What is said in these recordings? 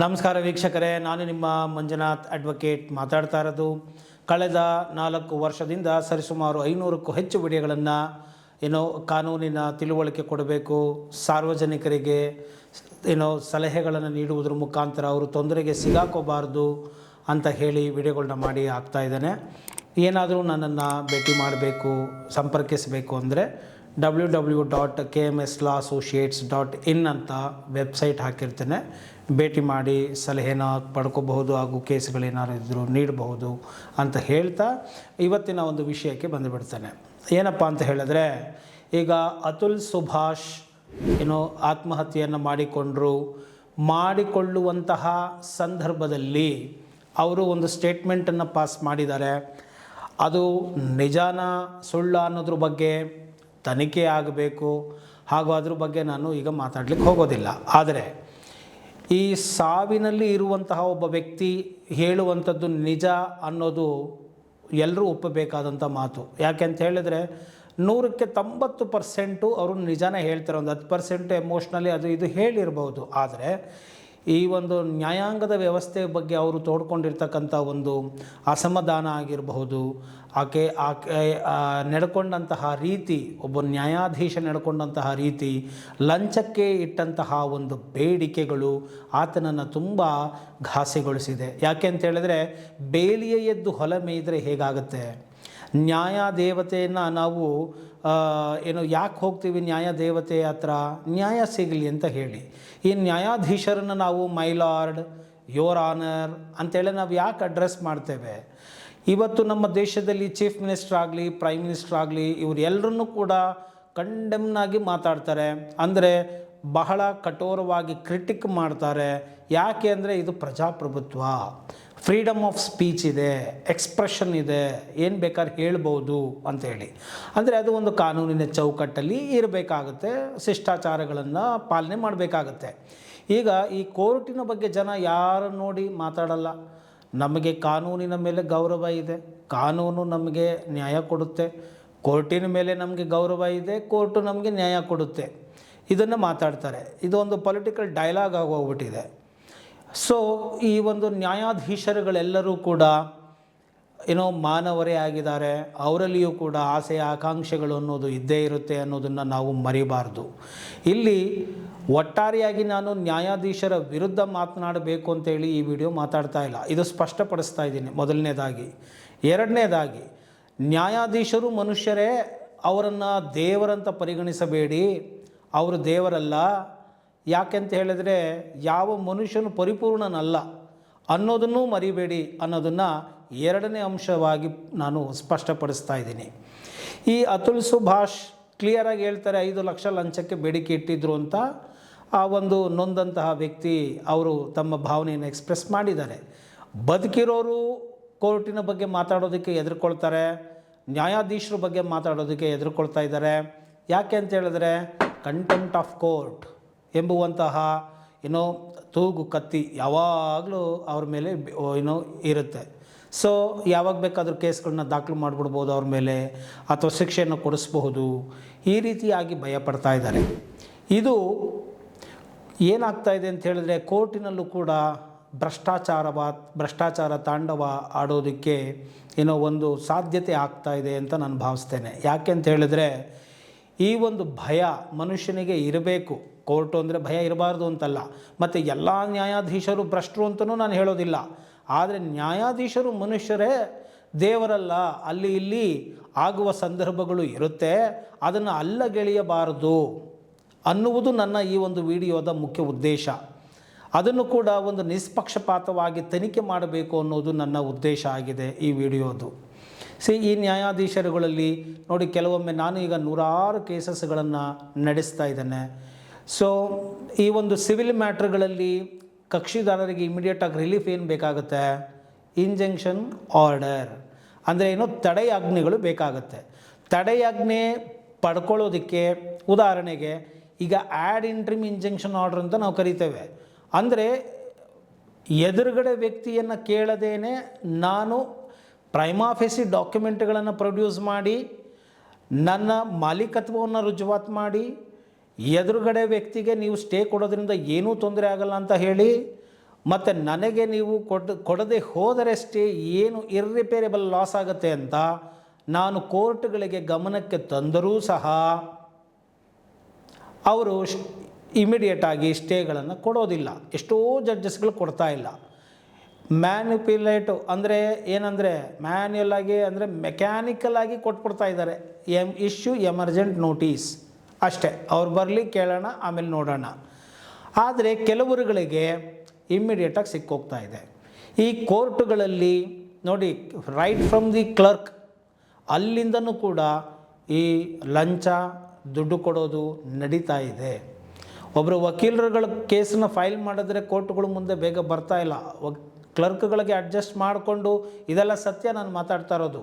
ನಮಸ್ಕಾರ ವೀಕ್ಷಕರೇ, ನಾನು ನಿಮ್ಮ ಮಂಜುನಾಥ್ ಅಡ್ವೊಕೇಟ್ ಮಾತಾಡ್ತಾ ಇರೋದು. ಕಳೆದ 4 ವರ್ಷದಿಂದ ಸರಿಸುಮಾರು 500ಕ್ಕೂ ಹೆಚ್ಚು ವಿಡಿಯೋಗಳನ್ನು ಕಾನೂನಿನ ತಿಳುವಳಿಕೆ ಕೊಡಬೇಕು, ಸಾರ್ವಜನಿಕರಿಗೆ ಸಲಹೆಗಳನ್ನು ನೀಡುವುದರ ಮುಖಾಂತರ ಅವರು ತೊಂದರೆಗೆ ಸಿಗಾಕೋಬಾರ್ದು ಅಂತ ಹೇಳಿ ವಿಡಿಯೋಗಳನ್ನ ಮಾಡಿ ಹಾಕ್ತಾಯಿದ್ದೇನೆ. ಏನಾದರೂ ನನ್ನನ್ನು ಭೇಟಿ ಮಾಡಬೇಕು, ಸಂಪರ್ಕಿಸಬೇಕು ಅಂದರೆ www.kmslassociates.in ಅಂತ ವೆಬ್ಸೈಟ್ ಹಾಕಿರ್ತೇನೆ. ಭೇಟಿ ಮಾಡಿ ಸಲಹೆನ ಪಡ್ಕೋಬಹುದು ಹಾಗೂ ಕೇಸ್ಗಳೇನಾದ್ರು ಇದ್ದರೂ ನೀಡಬಹುದು ಅಂತ ಹೇಳ್ತಾ ಇವತ್ತಿನ ಒಂದು ವಿಷಯಕ್ಕೆ ಬಂದುಬಿಡ್ತೇನೆ. ಏನಪ್ಪ ಅಂತ ಹೇಳಿದ್ರೆ, ಈಗ ಅತುಲ್ ಸುಭಾಷ್ ಆತ್ಮಹತ್ಯೆಯನ್ನು ಮಾಡಿಕೊಳ್ಳುವಂತಹ ಸಂದರ್ಭದಲ್ಲಿ ಅವರು ಒಂದು ಸ್ಟೇಟ್ಮೆಂಟನ್ನು ಪಾಸ್ ಮಾಡಿದ್ದಾರೆ. ಅದು ನಿಜಾನ ಸುಳ್ಳ ಅನ್ನೋದ್ರ ಬಗ್ಗೆ ತನಿಖೆ ಆಗಬೇಕು, ಹಾಗೂ ಅದ್ರ ಬಗ್ಗೆ ನಾನು ಈಗ ಮಾತಾಡಲಿಕ್ಕೆ ಹೋಗೋದಿಲ್ಲ. ಆದರೆ ಈ ಸಾವಿನಲ್ಲಿ ಇರುವಂತಹ ಒಬ್ಬ ವ್ಯಕ್ತಿ ಹೇಳುವಂಥದ್ದು ನಿಜ ಅನ್ನೋದು ಎಲ್ಲರೂ ಒಪ್ಪಬೇಕಾದಂಥ ಮಾತು. ಯಾಕೆ ಅಂತ ಹೇಳಿದ್ರೆ 100ಕ್ಕೆ 90% ಅವರು ನಿಜಾನೇ ಹೇಳ್ತಾರೆ. ಒಂದು 10% ಎಮೋಷ್ನಲಿ ಅದು ಇದು ಹೇಳಿರ್ಬೋದು. ಆದರೆ ಈ ಒಂದು ನ್ಯಾಯಾಂಗದ ವ್ಯವಸ್ಥೆ ಬಗ್ಗೆ ಅವರು ತೋಡ್ಕೊಂಡಿರ್ತಕ್ಕಂಥ ಒಂದು ಅಸಮಾಧಾನ ಆಗಿರಬಹುದು, ಆಕೆ ನಡ್ಕೊಂಡಂತಹ ರೀತಿ, ಒಬ್ಬ ನ್ಯಾಯಾಧೀಶ ನಡ್ಕೊಂಡಂತಹ ರೀತಿ, ಲಂಚಕ್ಕೆ ಇಟ್ಟಂತಹ ಒಂದು ಬೇಡಿಕೆಗಳು ಆತನನ್ನು ತುಂಬ ಘಾಸಿಗೊಳಿಸಿದೆ. ಯಾಕೆ ಅಂತ ಹೇಳಿದ್ರೆ, ಬೇಲಿಯ ಎದ್ದು ಹೊಲ ಮೇಯ್ದರೆ ಹೇಗಾಗುತ್ತೆ? ನ್ಯಾಯ ದೇವತೆಯನ್ನು ನಾವು ಯಾಕೆ ಹೋಗ್ತೀವಿ ನ್ಯಾಯ ದೇವತೆ ಹತ್ರ? ನ್ಯಾಯ ಸಿಗಲಿ ಅಂತ ಹೇಳಿ. ಈ ನ್ಯಾಯಾಧೀಶರನ್ನು ನಾವು ಮೈ ಲಾರ್ಡ್, ಯೋರ್ ಆನರ್ ಅಂತೇಳಿ ನಾವು ಯಾಕೆ ಅಡ್ರೆಸ್ ಮಾಡ್ತೇವೆ? ಇವತ್ತು ನಮ್ಮ ದೇಶದಲ್ಲಿ ಚೀಫ್ ಮಿನಿಸ್ಟರ್ ಆಗಲಿ, ಪ್ರೈಮ್ ಮಿನಿಸ್ಟರ್ ಆಗಲಿ, ಇವರೆಲ್ಲರನ್ನೂ ಕೂಡ ಕಂಡೆಮ್ನಾಗಿ ಮಾತಾಡ್ತಾರೆ. ಅಂದರೆ ಬಹಳ ಕಠೋರವಾಗಿ ಕ್ರಿಟಿಕ್ ಮಾಡ್ತಾರೆ. ಯಾಕೆ ಅಂದರೆ ಇದು ಪ್ರಜಾಪ್ರಭುತ್ವ, ಫ್ರೀಡಮ್ ಆಫ್ ಸ್ಪೀಚ್ ಇದೆ, ಎಕ್ಸ್ಪ್ರೆಷನ್ ಇದೆ, ಏನು ಬೇಕಾದ್ರೆ ಹೇಳ್ಬೋದು ಅಂಥೇಳಿ. ಅಂದರೆ ಅದು ಒಂದು ಕಾನೂನಿನ ಚೌಕಟ್ಟಲ್ಲಿ ಇರಬೇಕಾಗುತ್ತೆ, ಶಿಷ್ಟಾಚಾರಗಳನ್ನು ಪಾಲನೆ ಮಾಡಬೇಕಾಗತ್ತೆ. ಈಗ ಈ ಕೋರ್ಟಿನ ಬಗ್ಗೆ ಜನ ಯಾರನ್ನು ನೋಡಿ ಮಾತಾಡಲ್ಲ. ನಮಗೆ ಕಾನೂನಿನ ಮೇಲೆ ಗೌರವ ಇದೆ, ಕಾನೂನು ನಮಗೆ ನ್ಯಾಯ ಕೊಡುತ್ತೆ. ಕೋರ್ಟಿನ ಮೇಲೆ ನಮಗೆ ಗೌರವ ಇದೆ, ಕೋರ್ಟು ನಮಗೆ ನ್ಯಾಯ ಕೊಡುತ್ತೆ. ಇದನ್ನು ಮಾತಾಡ್ತಾರೆ. ಇದೊಂದು ಪೊಲಿಟಿಕಲ್ ಡೈಲಾಗ್ ಆಗೋಗ್ಬಿಟ್ಟಿದೆ. ಸೊ ಈ ಒಂದು ನ್ಯಾಯಾಧೀಶರುಗಳೆಲ್ಲರೂ ಕೂಡ ಮಾನವರೇ ಆಗಿದ್ದಾರೆ. ಅವರಲ್ಲಿಯೂ ಕೂಡ ಆಸೆ ಆಕಾಂಕ್ಷೆಗಳು ಅನ್ನೋದು ಇದ್ದೇ ಇರುತ್ತೆ ಅನ್ನೋದನ್ನು ನಾವು ಮರಿಬಾರ್ದು. ಇಲ್ಲಿ ಒಟ್ಟಾರೆಯಾಗಿ ನಾನು ನ್ಯಾಯಾಧೀಶರ ವಿರುದ್ಧ ಮಾತನಾಡಬೇಕು ಅಂತೇಳಿ ಈ ವಿಡಿಯೋ ಮಾತಾಡ್ತಾ ಇಲ್ಲ. ಇದು ಸ್ಪಷ್ಟಪಡಿಸ್ತಾ ಇದ್ದೀನಿ ಮೊದಲನೇದಾಗಿ. ಎರಡನೇದಾಗಿ, ನ್ಯಾಯಾಧೀಶರು ಮನುಷ್ಯರೇ, ಅವರನ್ನು ದೇವರಂತ ಪರಿಗಣಿಸಬೇಡಿ. ಅವರು ದೇವರಲ್ಲ. ಯಾಕೆಂತ ಹೇಳಿದ್ರೆ, ಯಾವ ಮನುಷ್ಯನು ಪರಿಪೂರ್ಣನಲ್ಲ ಅನ್ನೋದನ್ನೂ ಮರಿಬೇಡಿ ಅನ್ನೋದನ್ನು ಎರಡನೇ ಅಂಶವಾಗಿ ನಾನು ಸ್ಪಷ್ಟಪಡಿಸ್ತಾ ಇದ್ದೀನಿ. ಈ ಅತುಲ್ ಸುಭಾಷ್ ಕ್ಲಿಯರಾಗಿ ಹೇಳ್ತಾರೆ, 5 ಲಕ್ಷ ಲಂಚಕ್ಕೆ ಬೇಡಿಕೆ ಇಟ್ಟಿದ್ರು ಅಂತ ಆ ಒಂದು ನೊಂದಂತಹ ವ್ಯಕ್ತಿ ಅವರು ತಮ್ಮ ಭಾವನೆಯನ್ನು ಎಕ್ಸ್ಪ್ರೆಸ್ ಮಾಡಿದ್ದಾರೆ. ಬದುಕಿರೋರು ಕೋರ್ಟಿನ ಬಗ್ಗೆ ಮಾತಾಡೋದಕ್ಕೆ ಹೆದರ್ಕೊಳ್ತಾರೆ, ನ್ಯಾಯಾಧೀಶರ ಬಗ್ಗೆ ಮಾತಾಡೋದಕ್ಕೆ ಹೆದರ್ಕೊಳ್ತಾ ಇದ್ದಾರೆ. ಯಾಕೆ ಅಂತ ಹೇಳಿದ್ರೆ, ಕಂಟೆಂಪ್ಟ್ ಆಫ್ ಕೋರ್ಟ್ ಎಂಬುವಂತಹ ತೂಗು ಕತ್ತಿ ಯಾವಾಗಲೂ ಅವ್ರ ಮೇಲೆ ಇರುತ್ತೆ. ಸೊ ಯಾವಾಗ ಬೇಕಾದರೂ ಕೇಸ್ಗಳನ್ನ ದಾಖಲು ಮಾಡಿಬಿಡ್ಬೋದು ಅವ್ರ ಮೇಲೆ, ಅಥವಾ ಶಿಕ್ಷೆಯನ್ನು ಕೊಡಿಸ್ಬಹುದು. ಈ ರೀತಿಯಾಗಿ ಭಯಪಡ್ತಾ ಇದ್ದಾರೆ. ಇದು ಏನಾಗ್ತಾ ಇದೆ ಅಂತ ಹೇಳಿದ್ರೆ, ಕೋರ್ಟಿನಲ್ಲೂ ಕೂಡ ಭ್ರಷ್ಟಾಚಾರ ತಾಂಡವ ಆಡೋದಕ್ಕೆ ಒಂದು ಸಾಧ್ಯತೆ ಆಗ್ತಾ ಇದೆ ಅಂತ ನಾನು ಭಾವಿಸ್ತೇನೆ. ಯಾಕೆ ಅಂತ ಹೇಳಿದ್ರೆ, ಈ ಒಂದು ಭಯ ಮನುಷ್ಯನಿಗೆ ಇರಬೇಕು. ಕೋರ್ಟು ಅಂದರೆ ಭಯ ಇರಬಾರ್ದು ಅಂತಲ್ಲ, ಮತ್ತು ಎಲ್ಲ ನ್ಯಾಯಾಧೀಶರು ಭ್ರಷ್ಟರು ಅಂತಲೂ ನಾನು ಹೇಳೋದಿಲ್ಲ. ಆದರೆ ನ್ಯಾಯಾಧೀಶರು ಮನುಷ್ಯರೇ, ದೇವರಲ್ಲ. ಅಲ್ಲಿ ಇಲ್ಲಿ ಆಗುವ ಸಂದರ್ಭಗಳು ಇರುತ್ತೆ, ಅದನ್ನು ಅಲ್ಲಗೆಳೆಯಬಾರದು ಅನ್ನುವುದು ನನ್ನ ಈ ಒಂದು ವಿಡಿಯೋದ ಮುಖ್ಯ ಉದ್ದೇಶ. ಅದನ್ನು ಕೂಡ ಒಂದು ನಿಷ್ಪಕ್ಷಪಾತವಾಗಿ ತನಿಖೆ ಮಾಡಬೇಕು ಅನ್ನೋದು ನನ್ನ ಉದ್ದೇಶ ಆಗಿದೆ ಈ ವಿಡಿಯೋದು. ಈ ನ್ಯಾಯಾಧೀಶರುಗಳಲ್ಲಿ ನೋಡಿ, ಕೆಲವೊಮ್ಮೆ ನಾನು ಈಗ 100 ಕೇಸಸ್ಗಳನ್ನು ನಡೆಸ್ತಾ ಇದ್ದೇನೆ. ಸೊ ಈ ಒಂದು ಸಿವಿಲ್ ಮ್ಯಾಟ್ರ್ಗಳಲ್ಲಿ ಕಕ್ಷಿದಾರರಿಗೆ ಇಮಿಡಿಯೇಟಾಗಿ ರಿಲೀಫ್ ಏನು ಬೇಕಾಗುತ್ತೆ? ಇಂಜಂಕ್ಷನ್ ಆರ್ಡರ್ ಅಂದರೆ ತಡೆಯಾಜ್ಞೆಗಳು ಬೇಕಾಗುತ್ತೆ. ತಡೆಯಾಜ್ಞೆ ಪಡ್ಕೊಳ್ಳೋದಕ್ಕೆ ಉದಾಹರಣೆಗೆ ಈಗ ಆ್ಯಡ್ ಇಂಟ್ರಿಮ್ ಇಂಜಂಕ್ಷನ್ ಆರ್ಡರ್ ಅಂತ ನಾವು ಕರಿತೇವೆ. ಅಂದರೆ ಎದುರುಗಡೆ ವ್ಯಕ್ತಿಯನ್ನು ಕೇಳದೇನೆ ನಾನು ಪ್ರೈಮಾ ಫೇಸಿ ಡಾಕ್ಯುಮೆಂಟ್ಗಳನ್ನು ಪ್ರೊಡ್ಯೂಸ್ ಮಾಡಿ, ನನ್ನ ಮಾಲೀಕತ್ವವನ್ನು ರುಜುವಾತು ಮಾಡಿ, ಎದುರುಗಡೆ ವ್ಯಕ್ತಿಗೆ ನೀವು ಸ್ಟೇ ಕೊಡೋದ್ರಿಂದ ಏನೂ ತೊಂದರೆ ಆಗಲ್ಲ ಅಂತ ಹೇಳಿ ಮತ್ತು ನನಗೆ ನೀವು ಕೊಡದೆ ಹೋದರಷ್ಟೇ ಏನು ಇರ್ರಿಪೇರೇಬಲ್ ಲಾಸ್ ಆಗುತ್ತೆ ಅಂತ ನಾನು ಕೋರ್ಟ್ಗಳಿಗೆ ಗಮನಕ್ಕೆ ತಂದರೂ ಸಹ ಅವರು ಇಮಿಡಿಯೇಟಾಗಿ ಸ್ಟೇಗಳನ್ನು ಕೊಡೋದಿಲ್ಲ. ಎಷ್ಟೋ ಜಡ್ಜಸ್ಗಳು ಕೊಡ್ತಾ ಇಲ್ಲ. ಮ್ಯಾನಿಪ್ಯುಲೇಟಿವ್ ಅಂದರೆ ಏನಂದರೆ ಮ್ಯಾನ್ಯುಯಲ್ ಆಗಿ ಅಂದರೆ ಮೆಕ್ಯಾನಿಕಲ್ ಆಗಿ ಕೊಟ್ಬಿಡ್ತಾ ಇದ್ದಾರೆ. ಇಶ್ಯೂ ಎಮರ್ಜೆಂಟ್ ನೋಟಿಸ್ ಅಷ್ಟೇ, ಅವ್ರು ಬರಲಿ ಕೇಳೋಣ ಆಮೇಲೆ ನೋಡೋಣ. ಆದರೆ ಕೆಲವರುಗಳಿಗೆ ಇಮ್ಮಿಡಿಯೇಟಾಗಿ ಸಿಕ್ಕೋಗ್ತಾ ಇದೆ. ಈ ಕೋರ್ಟುಗಳಲ್ಲಿ ನೋಡಿ, ರೈಟ್ ಫ್ರಮ್ ದಿ ಕ್ಲರ್ಕ್ ಅಲ್ಲಿಂದನೂ ಕೂಡ ಈ ಲಂಚ ದುಡ್ಡು ಕೊಡೋದು ನಡೀತಾ ಇದೆ. ಒಬ್ಬರು ವಕೀಲರುಗಳ ಕೇಸನ್ನ ಫೈಲ್ ಮಾಡಿದ್ರೆ ಕೋರ್ಟ್ಗಳು ಮುಂದೆ ಬೇಗ ಬರ್ತಾ ಇಲ್ಲ. ಕ್ಲರ್ಕ್ಗಳಿಗೆ ಅಡ್ಜಸ್ಟ್ ಮಾಡಿಕೊಂಡು ಇದೆಲ್ಲ ಸತ್ಯ ನಾನು ಮಾತಾಡ್ತಾ ಇರೋದು.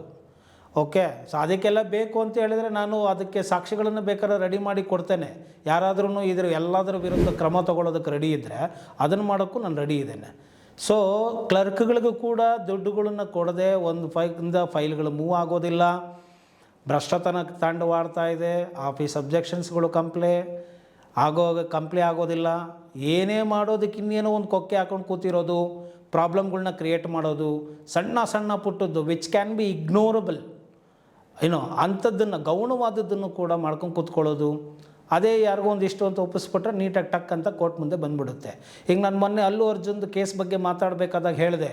ಓಕೆ, ಸೊ ಅದಕ್ಕೆಲ್ಲ ಬೇಕು ಅಂತ ಹೇಳಿದರೆ ನಾನು ಅದಕ್ಕೆ ಸಾಕ್ಷಿಗಳನ್ನು ಬೇಕಾದ್ರೆ ರೆಡಿ ಮಾಡಿ ಕೊಡ್ತೇನೆ. ಯಾರಾದ್ರೂ ಎಲ್ಲದರ ವಿರುದ್ಧ ಕ್ರಮ ತಗೊಳ್ಳೋದಕ್ಕೆ ರೆಡಿ ಇದ್ದರೆ ಅದನ್ನು ಮಾಡೋಕ್ಕೂ ನಾನು ರೆಡಿ ಇದ್ದೇನೆ. ಸೊ ಕ್ಲರ್ಕ್ಗಳಿಗೂ ಕೂಡ ದುಡ್ಡುಗಳನ್ನು ಕೊಡದೆ ಒಂದು ಫೈಲ್ಗಳು ಮೂವ್ ಆಗೋದಿಲ್ಲ. ಭ್ರಷ್ಟತನ ತಾಂಡವಾಡ್ತಾ ಇದೆ. ಆಫೀಸ್ ಅಬ್ಜೆಕ್ಷನ್ಸ್ಗಳು ಕಂಪ್ಲೇ ಆಗೋದಿಲ್ಲ. ಏನೇ ಮಾಡೋದಕ್ಕೆ ಇನ್ನೇನೋ ಒಂದು ಕೊಕ್ಕೆ ಹಾಕೊಂಡು ಕೂತಿರೋದು, ಪ್ರಾಬ್ಲಮ್ಗಳನ್ನ ಕ್ರಿಯೇಟ್ ಮಾಡೋದು, ಸಣ್ಣ ಸಣ್ಣ ಪುಟ್ಟದ್ದು ವಿಚ್ ಕ್ಯಾನ್ ಬಿ ಇಗ್ನೋರಬಲ್ ಅಂಥದ್ದನ್ನು ಗೌಣವಾದದ್ದನ್ನು ಕೂಡ ಮಾಡ್ಕೊಂಡು ಕೂತ್ಕೊಳ್ಳೋದು. ಅದೇ ಯಾರಿಗೂ ಒಂದಿಷ್ಟು ಅಂತ ಒಪ್ಪಿಸ್ಬಿಟ್ರೆ ನೀಟಾಗಿ ಟಕ್ ಅಂತ ಕೋರ್ಟ್ ಮುಂದೆ ಬಂದುಬಿಡುತ್ತೆ. ಈಗ ನಾನು ಮೊನ್ನೆ ಅಲ್ಲು ಅರ್ಜುನ್ದು ಕೇಸ್ ಬಗ್ಗೆ ಮಾತಾಡಬೇಕಾದಾಗ ಹೇಳಿದೆ,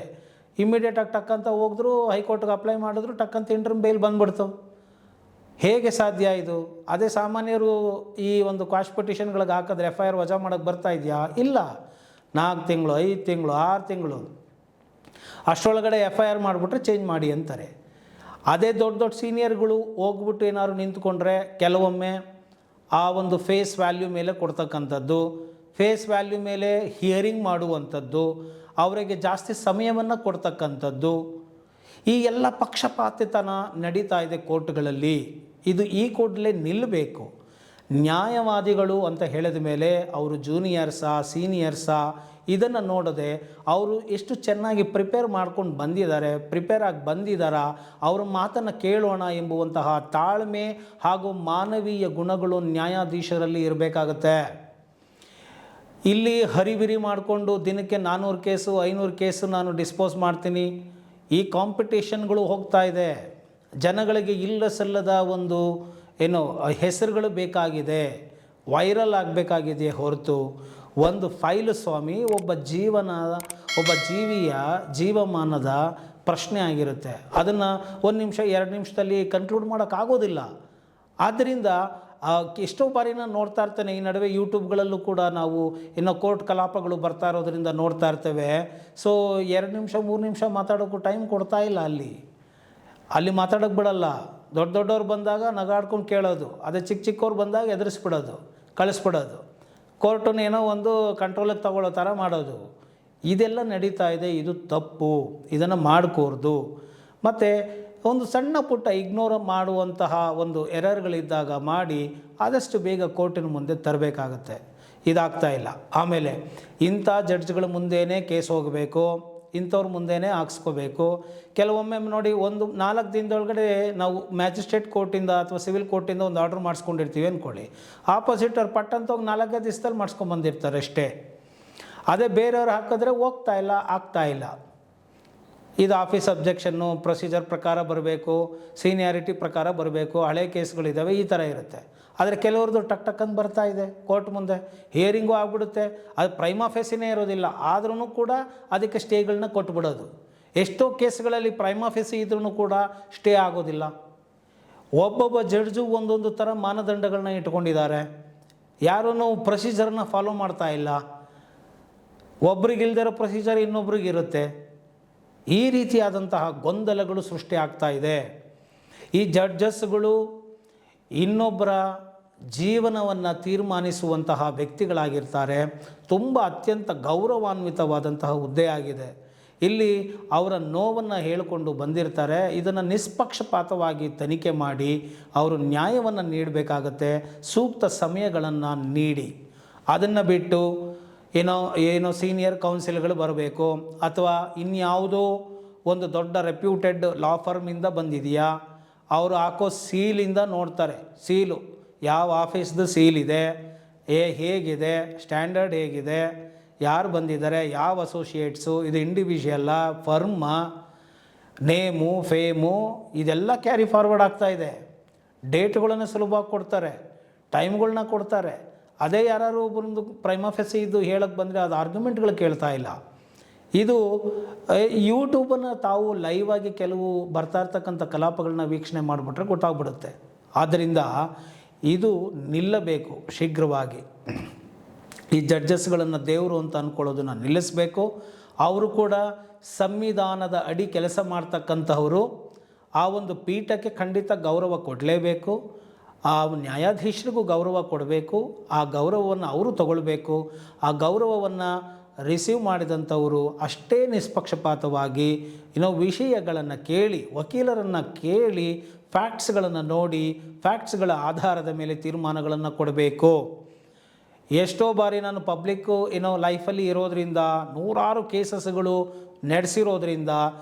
ಇಮ್ಮಿಡಿಯೇಟಾಗಿ ಟಕ್ ಅಂತ ಹೋಗಿದ್ರು, ಹೈಕೋರ್ಟ್ಗೆ ಅಪ್ಲೈ ಮಾಡಿದ್ರು, ಟಕ್ ಅಂತ ಇಂಟ್ರಮ್ ಬೇಲ್ ಬಂದುಬಿಡ್ತು. ಹೇಗೆ ಸಾಧ್ಯ ಇದು? ಅದೇ ಸಾಮಾನ್ಯರು ಈ ಒಂದು ಕ್ವಾಶ್ ಪಿಟಿಷನ್ಗಳಿಗೆ ಹಾಕಿದ್ರೆ FIR ವಜಾ ಮಾಡೋಕ್ಕೆ ಬರ್ತಾ ಇದೆಯಾ? ಇಲ್ಲ. 4 ತಿಂಗಳು, 5 ತಿಂಗಳು, 6 ತಿಂಗಳು ಅಷ್ಟರೊಳಗಡೆ FIR ಮಾಡಿಬಿಟ್ರೆ ಚೇಂಜ್ ಮಾಡಿ ಅಂತಾರೆ. ಅದೇ ದೊಡ್ಡ ದೊಡ್ಡ ಸೀನಿಯರ್ಗಳು ಹೋಗ್ಬಿಟ್ಟು ಏನಾದ್ರು ನಿಂತ್ಕೊಂಡ್ರೆ ಕೆಲವೊಮ್ಮೆ ಆ ಒಂದು ಫೇಸ್ ವ್ಯಾಲ್ಯೂ ಮೇಲೆ ಕೊಡ್ತಕ್ಕಂಥದ್ದು, ಫೇಸ್ ವ್ಯಾಲ್ಯೂ ಮೇಲೆ ಹಿಯರಿಂಗ್ ಮಾಡುವಂಥದ್ದು, ಅವರಿಗೆ ಜಾಸ್ತಿ ಸಮಯವನ್ನು ಕೊಡ್ತಕ್ಕಂಥದ್ದು, ಈ ಎಲ್ಲ ಪಕ್ಷಪಾತಿತನ ನಡೀತಾ ಇದೆ ಕೋರ್ಟ್ಗಳಲ್ಲಿ. ಇದು ಈ ಕೂಡಲೇ ನಿಲ್ಲಬೇಕು. ನ್ಯಾಯವಾದಿಗಳು ಅಂತ ಹೇಳಿದ ಮೇಲೆ ಅವರು ಜೂನಿಯರ್ಸಾ ಸೀನಿಯರ್ಸಾ ಇದನ್ನು ನೋಡದೆ ಅವರು ಎಷ್ಟು ಚೆನ್ನಾಗಿ ಪ್ರಿಪೇರ್ ಮಾಡ್ಕೊಂಡು ಬಂದಿದ್ದಾರಾ, ಅವ್ರ ಮಾತನ್ನು ಕೇಳೋಣ ಎಂಬುವಂತಹ ತಾಳ್ಮೆ ಹಾಗೂ ಮಾನವೀಯ ಗುಣಗಳು ನ್ಯಾಯಾಧೀಶರಲ್ಲಿ ಇರಬೇಕಾಗತ್ತೆ. ಇಲ್ಲಿ ಹರಿಬಿರಿ ಮಾಡಿಕೊಂಡು ದಿನಕ್ಕೆ 400 ಕೇಸು 500 ಕೇಸು ನಾನು ಡಿಸ್ಪೋಸ್ ಮಾಡ್ತೀನಿ, ಈ ಕಾಂಪಿಟೇಷನ್ಗಳು ಹೋಗ್ತಾ ಇದೆ. ಜನಗಳಿಗೆ ಇಲ್ಲ ಸಲ್ಲದ ಒಂದು ಹೆಸರುಗಳು ಬೇಕಾಗಿದೆ, ವೈರಲ್ ಆಗಬೇಕಾಗಿದೆ ಹೊರತು ಒಂದು ಫೈಲು ಸ್ವಾಮಿ ಒಬ್ಬ ಜೀವಿಯ ಜೀವಮಾನದ ಪ್ರಶ್ನೆ ಆಗಿರುತ್ತೆ. ಅದನ್ನು 1 ನಿಮಿಷ 2 ನಿಮಿಷದಲ್ಲಿ ಕನ್ಕ್ಲೂಡ್ ಮಾಡೋಕ್ಕಾಗೋದಿಲ್ಲ. ಆದ್ದರಿಂದ ಎಷ್ಟೋ ಬಾರಿ ನಾನು ನೋಡ್ತಾ ಇರ್ತೇನೆ, ಈ ನಡುವೆ ಯೂಟ್ಯೂಬ್ಗಳಲ್ಲೂ ಕೂಡ ನಾವು ಕೋರ್ಟ್ ಕಲಾಪಗಳು ಬರ್ತಾ ಇರೋದ್ರಿಂದ ನೋಡ್ತಾ ಇರ್ತೇವೆ. ಸೊ 2 ನಿಮಿಷ 3 ನಿಮಿಷ ಮಾತಾಡೋಕ್ಕೂ ಟೈಮ್ ಕೊಡ್ತಾ ಇಲ್ಲ. ಅಲ್ಲಿ ಮಾತಾಡೋಕ್ಕೆ ಬಿಡಲ್ಲ. ದೊಡ್ಡವ್ರು ಬಂದಾಗ ನಗಾಡ್ಕೊಂಡು ಕೇಳೋದು, ಅದೇ ಚಿಕ್ಕವ್ರು ಬಂದಾಗ ಎದುರಿಸ್ಬಿಡೋದು, ಕಳಿಸ್ಬಿಡೋದು, ಕೋರ್ಟನ್ನು ಏನೋ ಒಂದು ಕಂಟ್ರೋಲಿಗೆ ತಗೊಳ್ಳೋ ಥರ ಮಾಡೋದು. ಇದೆಲ್ಲ ನಡೀತಾ ಇದೆ. ಇದು ತಪ್ಪು. ಇದನ್ನು ಮಾಡಿಕೋರ್ದು. ಮತ್ತು ಒಂದು ಸಣ್ಣ ಪುಟ್ಟ ಇಗ್ನೋರ್ ಮಾಡುವಂತಹ ಒಂದು ಎರರ್ಗಳಿದ್ದಾಗ ಮಾಡಿ ಆದಷ್ಟು ಬೇಗ ಕೋರ್ಟಿನ ಮುಂದೆ ತರಬೇಕಾಗತ್ತೆ. ಇದಾಗ್ತಾ ಇಲ್ಲ. ಆಮೇಲೆ ಇಂಥ ಜಡ್ಜ್ಗಳ ಮುಂದೆಯೇ ಕೇಸ್ ಹೋಗಬೇಕು, ಇಂಥವ್ರ ಮುಂದೆಯೇ ಹಾಕ್ಸ್ಕೋಬೇಕು. ಕೆಲವೊಮ್ಮೆ ನೋಡಿ, 4 ದಿನದೊಳಗಡೆ ನಾವು ಮ್ಯಾಜಿಸ್ಟ್ರೇಟ್ ಕೋರ್ಟಿಂದ ಅಥವಾ ಸಿವಿಲ್ ಕೋರ್ಟಿಂದ ಒಂದು ಆರ್ಡ್ರ್ ಮಾಡಿಸ್ಕೊಂಡಿರ್ತೀವಿ ಅಂದ್ಕೊಳ್ಳಿ, ಆಪೋಸಿಟ್ ಅವ್ರು ಪಟ್ಟಂತ ಹೋಗಿ 4 ದಿವಸದಲ್ಲಿ ಮಾಡಿಸ್ಕೊಂಬಂದಿರ್ತಾರೆ ಅಷ್ಟೇ. ಅದೇ ಬೇರೆಯವ್ರು ಹಾಕಿದ್ರೆ ಆಗ್ತಾ ಇಲ್ಲ. ಇದು ಆಫೀಸ್ ಅಬ್ಜೆಕ್ಷನ್ನು ಪ್ರೊಸೀಜರ್ ಪ್ರಕಾರ ಬರಬೇಕು, ಸೀನಿಯಾರಿಟಿ ಪ್ರಕಾರ ಬರಬೇಕು, ಹಳೆ ಕೇಸ್ಗಳಿದ್ದಾವೆ, ಈ ಥರ ಇರುತ್ತೆ. ಆದರೆ ಕೆಲವ್ರದ್ದು ಟಕ್ ಅಂತ ಬರ್ತಾ ಇದೆ ಕೋರ್ಟ್ ಮುಂದೆ, ಹಿಯರಿಂಗು ಆಗಿಬಿಡುತ್ತೆ. ಅದು ಪ್ರೈಮಾ ಫೇಸಿನೇ ಇರೋದಿಲ್ಲ, ಆದ್ರೂ ಕೂಡ ಅದಕ್ಕೆ ಸ್ಟೇಗಳನ್ನ ಕೊಟ್ಬಿಡೋದು. ಎಷ್ಟೋ ಕೇಸ್ಗಳಲ್ಲಿ ಪ್ರೈಮಾ ಫೇಸಿ ಇದ್ರೂ ಕೂಡ ಸ್ಟೇ ಆಗೋದಿಲ್ಲ. ಒಬ್ಬೊಬ್ಬ ಜಡ್ಜು ಒಂದೊಂದು ಥರ ಮಾನದಂಡಗಳನ್ನ ಇಟ್ಕೊಂಡಿದ್ದಾರೆ. ಯಾರೂ ಪ್ರೊಸೀಜರ್ನ ಫಾಲೋ ಮಾಡ್ತಾ ಇಲ್ಲ. ಒಬ್ರಿಗಿಲ್ದಿರೋ ಪ್ರೊಸೀಜರ್ ಇನ್ನೊಬ್ರಿಗಿರುತ್ತೆ. ಈ ರೀತಿಯಾದಂತಹ ಗೊಂದಲಗಳು ಸೃಷ್ಟಿ ಆಗ್ತಾ ಇದೆ. ಈ ಜಡ್ಜಸ್ಗಳು ಇನ್ನೊಬ್ಬರ ಜೀವನವನ್ನು ತೀರ್ಮಾನಿಸುವಂತಹ ವ್ಯಕ್ತಿಗಳಾಗಿರ್ತಾರೆ. ತುಂಬ ಅತ್ಯಂತ ಗೌರವಾನ್ವಿತವಾದಂತಹ ಹುದ್ದೆಯಾಗಿದೆ. ಇಲ್ಲಿ ಅವರ ನೋವನ್ನು ಹೇಳಿಕೊಂಡು ಬಂದಿರ್ತಾರೆ. ಇದನ್ನು ನಿಷ್ಪಕ್ಷಪಾತವಾಗಿ ತನಿಖೆ ಮಾಡಿ ಅವರು ನ್ಯಾಯವನ್ನು ನೀಡಬೇಕಾಗತ್ತೆ, ಸೂಕ್ತ ಸಮಯಗಳನ್ನು ನೀಡಿ. ಅದನ್ನು ಬಿಟ್ಟು ಏನೋ ಸೀನಿಯರ್ ಕೌನ್ಸಿಲ್ಗಳು ಬರಬೇಕು ಅಥವಾ ಇನ್ಯಾವುದೋ ಒಂದು ದೊಡ್ಡ ರೆಪ್ಯೂಟೆಡ್ ಲಾ ಫರ್ಮಿಂದ ಬಂದಿದೆಯಾ, ಅವರು ಹಾಕೋ ಸೀಲಿಂದ ನೋಡ್ತಾರೆ. ಸೀಲು ಯಾವ ಆಫೀಸ್ದು ಸೀಲ್ ಇದೆ, ಹೇಗಿದೆ, ಸ್ಟ್ಯಾಂಡರ್ಡ್ ಹೇಗಿದೆ, ಯಾರು ಬಂದಿದ್ದಾರೆ, ಯಾವ ಅಸೋಸಿಯೇಟ್ಸು, ಇದು ಇಂಡಿವಿಜುವಲ್ಲ, ಫರ್ಮ, ನೇಮು, ಫೇಮು, ಇದೆಲ್ಲ ಕ್ಯಾರಿ ಫಾರ್ವರ್ಡ್ ಆಗ್ತಾಯಿದೆ. ಡೇಟ್ಗಳನ್ನು ಸುಲಭವಾಗಿ ಕೊಡ್ತಾರೆ, ಟೈಮ್ಗಳನ್ನ ಕೊಡ್ತಾರೆ. ಅದೇ ಯಾರು ಒಬ್ಬರೊಂದು ಪ್ರೈಮಾ ಫೆಸಿ ಇದು ಹೇಳಕ್ಕೆ ಬಂದರೆ ಅದು ಆರ್ಗ್ಯುಮೆಂಟ್ಗಳು ಕೇಳ್ತಾ ಇಲ್ಲ. ಇದು ಯೂಟ್ಯೂಬನ್ನು ತಾವು ಲೈವ್ ಆಗಿ ಕೆಲವು ಬರ್ತಾ ಇರ್ತಕ್ಕಂಥ ಕಲಾಪಗಳನ್ನ ವೀಕ್ಷಣೆ ಮಾಡಿಬಿಟ್ರೆ ಗೊತ್ತಾಗ್ಬಿಡುತ್ತೆ. ಆದ್ದರಿಂದ ಇದು ನಿಲ್ಲಬೇಕು ಶೀಘ್ರವಾಗಿ. ಈ ಜಡ್ಜಸ್ಗಳನ್ನು ದೇವರು ಅಂತ ಅಂದ್ಕೊಳ್ಳೋದನ್ನು ನಿಲ್ಲಿಸಬೇಕು. ಅವರು ಕೂಡ ಸಂವಿಧಾನದ ಅಡಿ ಕೆಲಸ ಮಾಡ್ತಕ್ಕಂಥವರು. ಆ ಒಂದು ಪೀಠಕ್ಕೆ ಖಂಡಿತ ಗೌರವ ಕೊಡಲೇಬೇಕು. ಆ ನ್ಯಾಯಾಧೀಶರಿಗೂ ಗೌರವ ಕೊಡಬೇಕು. ಆ ಗೌರವವನ್ನು ಅವರು ತಗೊಳ್ಬೇಕು. ಆ ಗೌರವವನ್ನು ರಿಸೀವ್ ಮಾಡಿದಂಥವರು ಅಷ್ಟೇ ನಿಷ್ಪಕ್ಷಪಾತವಾಗಿ ವಿಷಯಗಳನ್ನು ಕೇಳಿ, ವಕೀಲರನ್ನು ಕೇಳಿ, ಫ್ಯಾಕ್ಟ್ಸ್ಗಳನ್ನು ನೋಡಿ, ಫ್ಯಾಕ್ಟ್ಸ್ಗಳ ಆಧಾರದ ಮೇಲೆ ತೀರ್ಮಾನಗಳನ್ನು ಕೊಡಬೇಕು. ಎಷ್ಟೋ ಬಾರಿ ನಾನು ಪಬ್ಲಿಕ್ಕು ಲೈಫಲ್ಲಿ ಇರೋದರಿಂದ, ನೂರಾರು ಕೇಸಸ್ಗಳು ನಡೆಸಿರೋದ್ರಿಂದ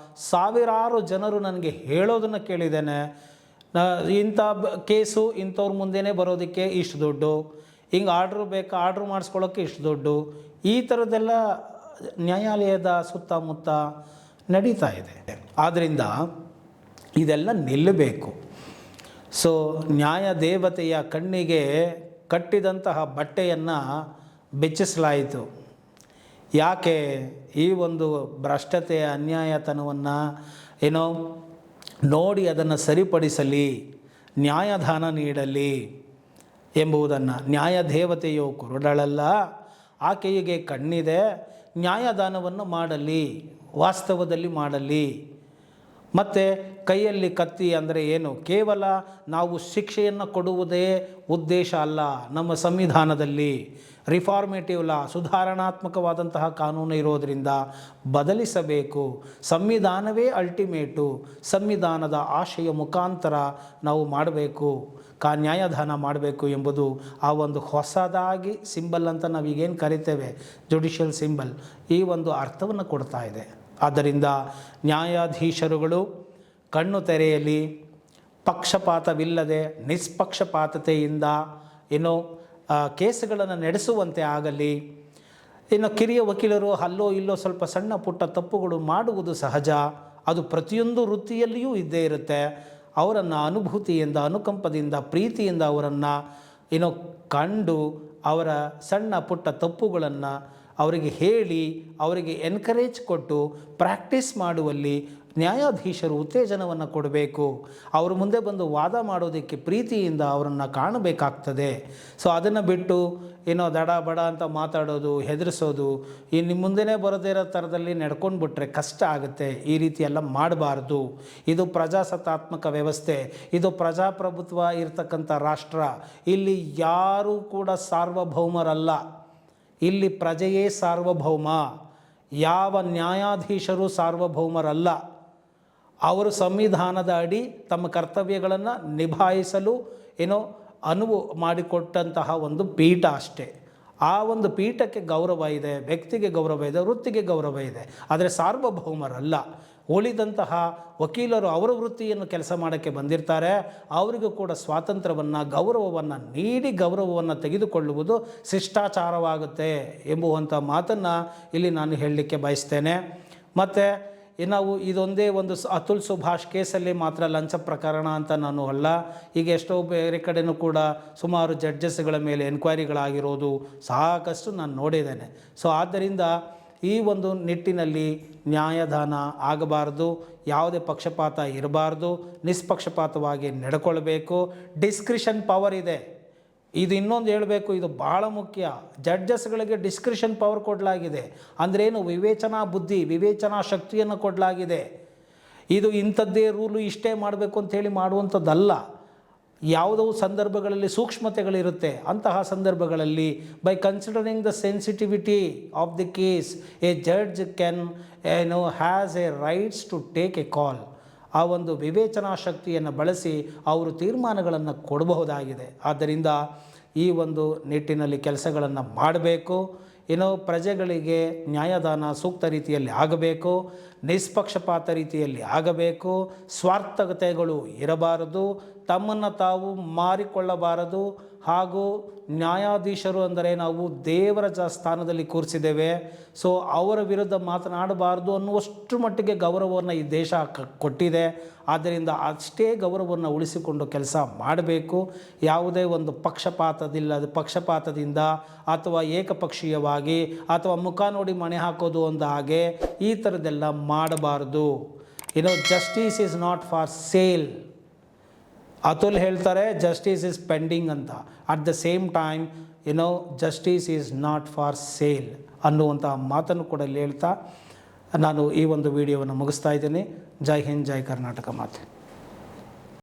ಸಾವಿರಾರು ಜನರು ನನಗೆ ಹೇಳೋದನ್ನು ಕೇಳಿದ್ದೇನೆ. ಇಂಥ ಕೇಸು ಇಂಥವ್ರ ಮುಂದೆನೇ ಬರೋದಕ್ಕೆ ಇಷ್ಟು ದುಡ್ಡು, ಹಿಂಗೆ ಆರ್ಡ್ರ್ ಮಾಡಿಸ್ಕೊಳ್ಳೋಕ್ಕೆ ಇಷ್ಟು ದುಡ್ಡು, ಈ ಥರದ್ದೆಲ್ಲ ನ್ಯಾಯಾಲಯದ ಸುತ್ತಮುತ್ತ ನಡೀತಾ ಇದೆ. ಆದ್ದರಿಂದ ಇದೆಲ್ಲ ನಿಲ್ಲಬೇಕು. ಸೊ ನ್ಯಾಯ ದೇವತೆಯ ಕಣ್ಣಿಗೆ ಕಟ್ಟಿದಂತಹ ಬಟ್ಟೆಯನ್ನು ಬೆಚ್ಚಿಸಲಾಯಿತು. ಯಾಕೆ? ಈ ಒಂದು ಭ್ರಷ್ಟತೆಯ ಅನ್ಯಾಯತನವನ್ನು ನೋಡಿ ಅದನ್ನು ಸರಿಪಡಿಸಲಿ, ನ್ಯಾಯದಾನ ನೀಡಲಿ ಎಂಬುದನ್ನು. ನ್ಯಾಯ ದೇವತೆಯು ಕುರುಡಳಲ್ಲ, ಆಕೆಯಿಗೆ ಕಣ್ಣಿದೆ, ನ್ಯಾಯದಾನವನ್ನು ಮಾಡಲಿ, ವಾಸ್ತವದಲ್ಲಿ ಮಾಡಲಿ. ಮತ್ತು ಕೈಯಲ್ಲಿ ಕತ್ತಿ ಅಂದರೆ ಏನು? ಕೇವಲ ನಾವು ಶಿಕ್ಷೆಯನ್ನು ಕೊಡುವುದೇ ಉದ್ದೇಶ ಅಲ್ಲ. ನಮ್ಮ ಸಂವಿಧಾನದಲ್ಲಿ ರಿಫಾರ್ಮೇಟಿವ್ ಲಾ, ಸುಧಾರಣಾತ್ಮಕವಾದಂತಹ ಕಾನೂನು ಇರೋದರಿಂದ ಬದಲಿಸಬೇಕು. ಸಂವಿಧಾನವೇ ಅಲ್ಟಿಮೇಟು. ಸಂವಿಧಾನದ ಆಶಯ ಮುಖಾಂತರ ನಾವು ಮಾಡಬೇಕು, ನ್ಯಾಯದಾನ ಮಾಡಬೇಕು ಎಂಬುದು ಆ ಒಂದು ಹೊಸದಾಗಿ ಸಿಂಬಲ್ ಅಂತ ನಾವೀಗೇನು ಕರಿತೇವೆ, ಜುಡಿಷಿಯಲ್ ಸಿಂಬಲ್, ಈ ಒಂದು ಅರ್ಥವನ್ನು ಕೊಡ್ತಾ ಇದೆ. ಆದ್ದರಿಂದ ನ್ಯಾಯಾಧೀಶರುಗಳು ಕಣ್ಣು ತೆರೆಯಲಿ, ಪಕ್ಷಪಾತವಿಲ್ಲದೆ ನಿಷ್ಪಕ್ಷಪಾತತೆಯಿಂದ ಕೇಸುಗಳನ್ನು ನಡೆಸುವಂತೆ ಆಗಲಿ. ಕಿರಿಯ ವಕೀಲರು ಅಲ್ಲೋ ಇಲ್ಲೋ ಸ್ವಲ್ಪ ಸಣ್ಣ ಪುಟ್ಟ ತಪ್ಪುಗಳು ಮಾಡುವುದು ಸಹಜ. ಅದು ಪ್ರತಿಯೊಂದು ವೃತ್ತಿಯಲ್ಲಿಯೂ ಇದ್ದೇ ಇರುತ್ತೆ. ಅವರನ್ನು ಅನುಭೂತಿಯಿಂದ, ಅನುಕಂಪದಿಂದ, ಪ್ರೀತಿಯಿಂದ ಅವರನ್ನು ಕಂಡು ಅವರ ಸಣ್ಣ ಪುಟ್ಟ ತಪ್ಪುಗಳನ್ನು ಅವರಿಗೆ ಹೇಳಿ, ಅವರಿಗೆ ಎನ್ಕರೇಜ್ ಕೊಟ್ಟು ಪ್ರಾಕ್ಟೀಸ್ ಮಾಡುವಲ್ಲಿ ನ್ಯಾಯಾಧೀಶರು ಉತ್ತೇಜನವನ್ನು ಕೊಡಬೇಕು. ಅವರು ಮುಂದೆ ಬಂದು ವಾದ ಮಾಡೋದಕ್ಕೆ ಪ್ರೀತಿಯಿಂದ ಅವರನ್ನು ಕಾಣಬೇಕಾಗ್ತದೆ. ಸೊ ಅದನ್ನು ಬಿಟ್ಟು ದಡ ಬಡ ಅಂತ ಮಾತಾಡೋದು, ಹೆದರಿಸೋದು, ನಿಮ್ಮ ಮುಂದೆನೇ ಬರೋದೇ ಇರೋ ಥರದಲ್ಲಿ ನಡ್ಕೊಂಡು ಬಿಟ್ರೆ ಕಷ್ಟ ಆಗುತ್ತೆ. ಈ ರೀತಿ ಎಲ್ಲ ಮಾಡಬಾರ್ದು. ಇದು ಪ್ರಜಾಸತ್ತಾತ್ಮಕ ವ್ಯವಸ್ಥೆ, ಇದು ಪ್ರಜಾಪ್ರಭುತ್ವ ಇರತಕ್ಕಂಥ ರಾಷ್ಟ್ರ. ಇಲ್ಲಿ ಯಾರೂ ಕೂಡ ಸಾರ್ವಭೌಮರಲ್ಲ. ಇಲ್ಲಿ ಪ್ರಜೆಯೇ ಸಾರ್ವಭೌಮ. ಯಾವ ನ್ಯಾಯಾಧೀಶರು ಸಾರ್ವಭೌಮರಲ್ಲ. ಅವರು ಸಂವಿಧಾನದ ಅಡಿ ತಮ್ಮ ಕರ್ತವ್ಯಗಳನ್ನು ನಿಭಾಯಿಸಲು ಅನುವು ಮಾಡಿಕೊಟ್ಟಂತಹ ಒಂದು ಪೀಠ ಅಷ್ಟೇ. ಆ ಒಂದು ಪೀಠಕ್ಕೆ ಗೌರವ ಇದೆ, ವ್ಯಕ್ತಿಗೆ ಗೌರವ ಇದೆ, ವೃತ್ತಿಗೆ ಗೌರವ ಇದೆ. ಆದರೆ ಸಾರ್ವಭೌಮರಲ್ಲ. ಉಳಿದಂತಹ ವಕೀಲರು ಅವರ ವೃತ್ತಿಯನ್ನು ಕೆಲಸ ಮಾಡೋಕ್ಕೆ ಬಂದಿರ್ತಾರೆ. ಅವರಿಗೂ ಕೂಡ ಸ್ವಾತಂತ್ರ್ಯವನ್ನು, ಗೌರವವನ್ನು ನೀಡಿ ಗೌರವವನ್ನು ತೆಗೆದುಕೊಳ್ಳುವುದು ಶಿಷ್ಟಾಚಾರವಾಗುತ್ತೆ ಎಂಬುವಂಥ ಮಾತನ್ನು ಇಲ್ಲಿ ನಾನು ಹೇಳಲಿಕ್ಕೆ ಬಯಸ್ತೇನೆ. ಮತ್ತು ನಾವು ಇದೊಂದೇ ಒಂದು ಅತುಲ್ ಸುಭಾಷ್ ಕೇಸಲ್ಲಿ ಮಾತ್ರ ಲಂಚ ಪ್ರಕರಣ ಅಂತ ನಾನು ಅಲ್ಲ. ಈಗ ಎಷ್ಟೋ ಬೇರೆ ಕಡೆಯೂ ಕೂಡ ಸುಮಾರು ಜಡ್ಜಸ್ಗಳ ಮೇಲೆ ಎನ್ಕ್ವೈರಿಗಳಾಗಿರೋದು ಸಾಕಷ್ಟು ನಾನು ನೋಡಿದ್ದೇನೆ. ಸೊ ಆದ್ದರಿಂದ ಈ ಒಂದು ನಿಟ್ಟಿನಲ್ಲಿ ನ್ಯಾಯದಾನ ಆಗಬಾರ್ದು, ಯಾವುದೇ ಪಕ್ಷಪಾತ ಇರಬಾರ್ದು, ನಿಷ್ಪಕ್ಷಪಾತವಾಗಿ ನಡ್ಕೊಳ್ಬೇಕು. ಡಿಸ್ಕ್ರಿಷನ್ ಪವರ್ ಇದೆ. ಇದು ಇನ್ನೊಂದು ಹೇಳಬೇಕು, ಇದು ಭಾಳ ಮುಖ್ಯ. ಜಡ್ಜಸ್ಗಳಿಗೆ ಡಿಸ್ಕ್ರಿಷನ್ ಪವರ್ ಕೊಡಲಾಗಿದೆ. ಅಂದ್ರೇನು? ವಿವೇಚನಾ ಬುದ್ಧಿ, ವಿವೇಚನಾ ಶಕ್ತಿಯನ್ನು ಕೊಡಲಾಗಿದೆ. ಇದು ಇಂಥದ್ದೇ ರೂಲು, ಇಷ್ಟೇ ಮಾಡಬೇಕು ಅಂಥೇಳಿ ಮಾಡುವಂಥದ್ದಲ್ಲ. ಯಾವುದೋ ಸಂದರ್ಭಗಳಲ್ಲಿ ಸೂಕ್ಷ್ಮತೆಗಳಿರುತ್ತೆ. ಅಂತಹ ಸಂದರ್ಭಗಳಲ್ಲಿ by considering the sensitivity of the case a judge can has a rights to take a call. ಆ ಒಂದು ವಿವೇಚನಾ ಶಕ್ತಿಯನ್ನು ಬಳಸಿ ಅವರು ತೀರ್ಮಾನಗಳನ್ನು ಕೊಡಬಹುದಾಗಿದೆ. ಆದ್ದರಿಂದ ಈ ಒಂದು ನಿಟ್ಟಿನಲ್ಲಿ ಕೆಲಸಗಳನ್ನು ಮಾಡಬೇಕು. ಪ್ರಜೆಗಳಿಗೆ ನ್ಯಾಯದಾನ ಸೂಕ್ತ ರೀತಿಯಲ್ಲಿ ಆಗಬೇಕು, ನಿಷ್ಪಕ್ಷಪಾತ ರೀತಿಯಲ್ಲಿ ಆಗಬೇಕು, ಸ್ವಾರ್ಥತೆಗಳು ಇರಬಾರದು, ತಮ್ಮನ್ನು ತಾವು ಮಾರಿಕೊಳ್ಳಬಾರದು. ಹಾಗೂ ನ್ಯಾಯಾಧೀಶರು ಅಂದರೆ ನಾವು ದೇವರ ಸ್ಥಾನದಲ್ಲಿ ಕೂರಿಸಿದ್ದೇವೆ. ಸೊ ಅವರ ವಿರುದ್ಧ ಮಾತನಾಡಬಾರ್ದು ಅನ್ನುವಷ್ಟು ಮಟ್ಟಿಗೆ ಗೌರವವನ್ನು ಈ ದೇಶ ಕೊಟ್ಟಿದೆ. ಆದ್ದರಿಂದ ಅಷ್ಟೇ ಗೌರವವನ್ನು ಉಳಿಸಿಕೊಂಡು ಕೆಲಸ ಮಾಡಬೇಕು. ಯಾವುದೇ ಒಂದು ಪಕ್ಷಪಾತದಿಂದ ಅಥವಾ ಏಕಪಕ್ಷೀಯವಾಗಿ ಅಥವಾ ಮುಖ ನೋಡಿ ಮಣೆ ಹಾಕೋದು ಅಂದ ಹಾಗೆ ಈ ಥರದ್ದೆಲ್ಲ ಮಾಡಬಾರ್ದು. Justice is not for sale. Atul ಹೇಳ್ತಾರೆ ಜಸ್ಟಿಸ್ ಈಸ್ ಪೆಂಡಿಂಗ್ ಅಂತ. At the same time justice is not for sale ಅನ್ನುವಂಥ ಮಾತನ್ನು ಕೂಡ ಇಲ್ಲಿ ಹೇಳ್ತಾ ನಾನು ಈ ಒಂದು ವಿಡಿಯೋವನ್ನು ಮುಗಿಸ್ತಾ ಇದ್ದೀನಿ. ಜೈ ಹಿಂದ್, ಜೈ ಕರ್ನಾಟಕ ಮಾತೆ.